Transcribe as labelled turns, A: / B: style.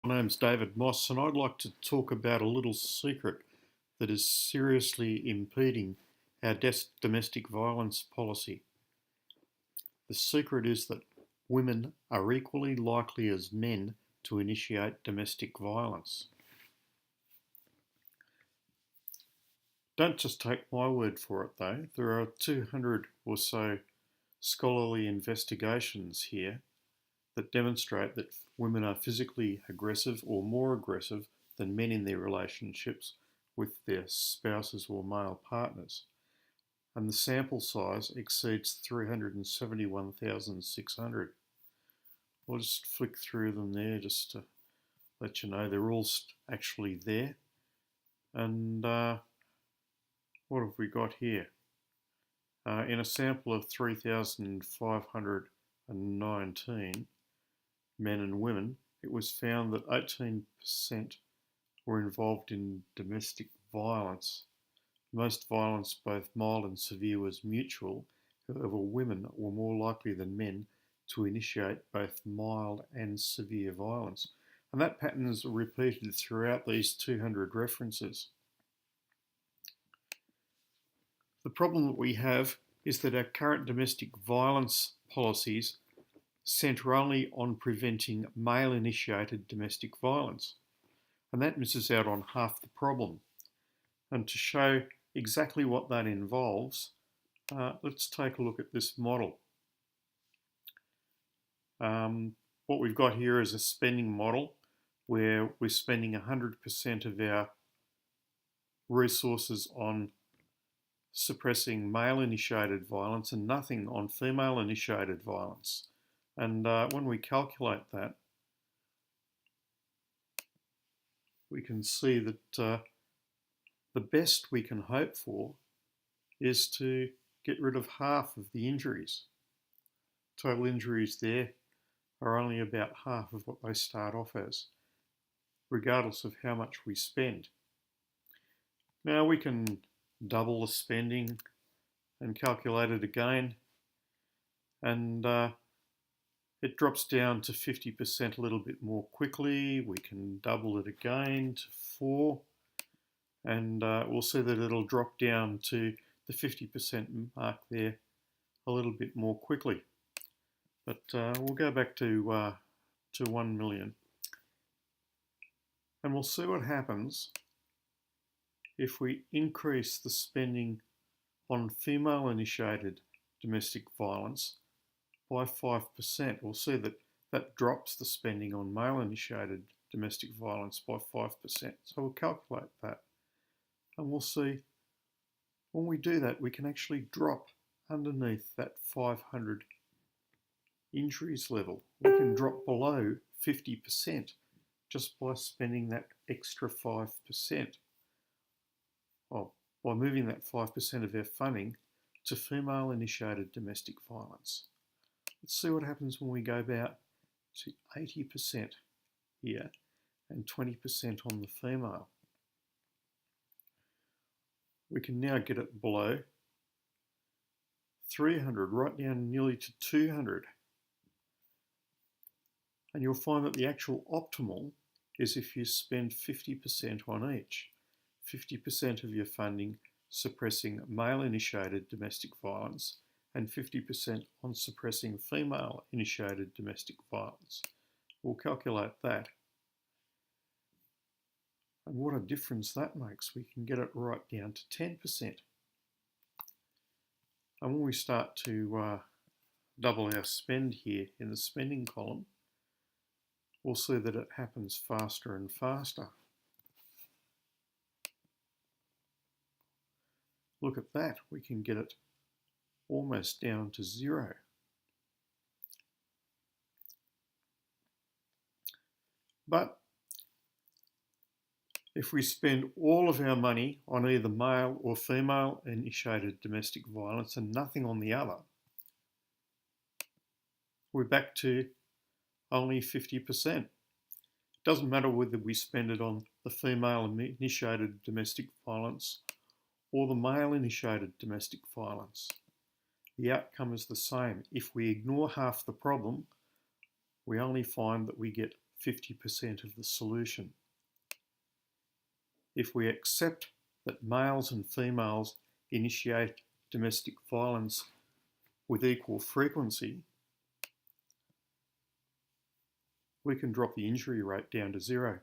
A: My name's David Moss, and I'd like to talk about a little secret that is seriously impeding our domestic violence policy. The secret is that women are equally likely as men to initiate domestic violence. Don't just take my word for it, though. There are 200 or so scholarly investigations here that demonstrate that women are physically aggressive or more aggressive than men in their relationships with their spouses or male partners. And the sample size exceeds 371,600. I'll just flick through them there just to let you know they're all actually there. And what have we got here? In a sample of 3,519 men and women, it was found that 18% were involved in domestic violence. Most violence, both mild and severe, was mutual. However, women were more likely than men to initiate both mild and severe violence. And that pattern is repeated throughout these 200 references. The problem that we have is that our current domestic violence policies centre only on preventing male-initiated domestic violence. And that misses out on half the problem. And to show exactly what that involves, let's take a look at this model. What we've got here is a spending model where we're spending 100% of our resources on suppressing male-initiated violence and nothing on female-initiated violence. And when we calculate that, we can see that the best we can hope for is to get rid of half of the injuries. Total injuries there are only about half of what they start off as, regardless of how much we spend. Now we can double the spending and calculate it again, and it drops down to 50% a little bit more quickly. We can double it again to 4, and we'll see that it'll drop down to the 50% mark there a little bit more quickly. But we'll go back to 1 million. And we'll see what happens if we increase the spending on female-initiated domestic violence by 5%. We'll see that that drops the spending on male-initiated domestic violence by 5%. So we'll calculate that. And we'll see when we do that, we can actually drop underneath that 500 injuries level. We can drop below 50% just by spending that extra 5%. Well, by moving that 5% of our funding to female-initiated domestic violence. Let's see what happens when we go about to 80% here and 20% on the female. We can now get it below 300, right down nearly to 200. And you'll find that the actual optimal is if you spend 50% on each. 50% of your funding suppressing male-initiated domestic violence and 50% on suppressing female-initiated domestic violence. We'll calculate that. And what a difference that makes. We can get it right down to 10%. And when we start to double our spend here in the spending column, we'll see that it happens faster and faster. Look at that, we can get it almost down to 0. But if we spend all of our money on either male or female initiated domestic violence and nothing on the other, we're back to only 50%. It doesn't matter whether we spend it on the female initiated domestic violence or the male initiated domestic violence. The outcome is the same. If we ignore half the problem, we only find that we get 50% of the solution. If we accept that males and females initiate domestic violence with equal frequency, we can drop the injury rate down to 0.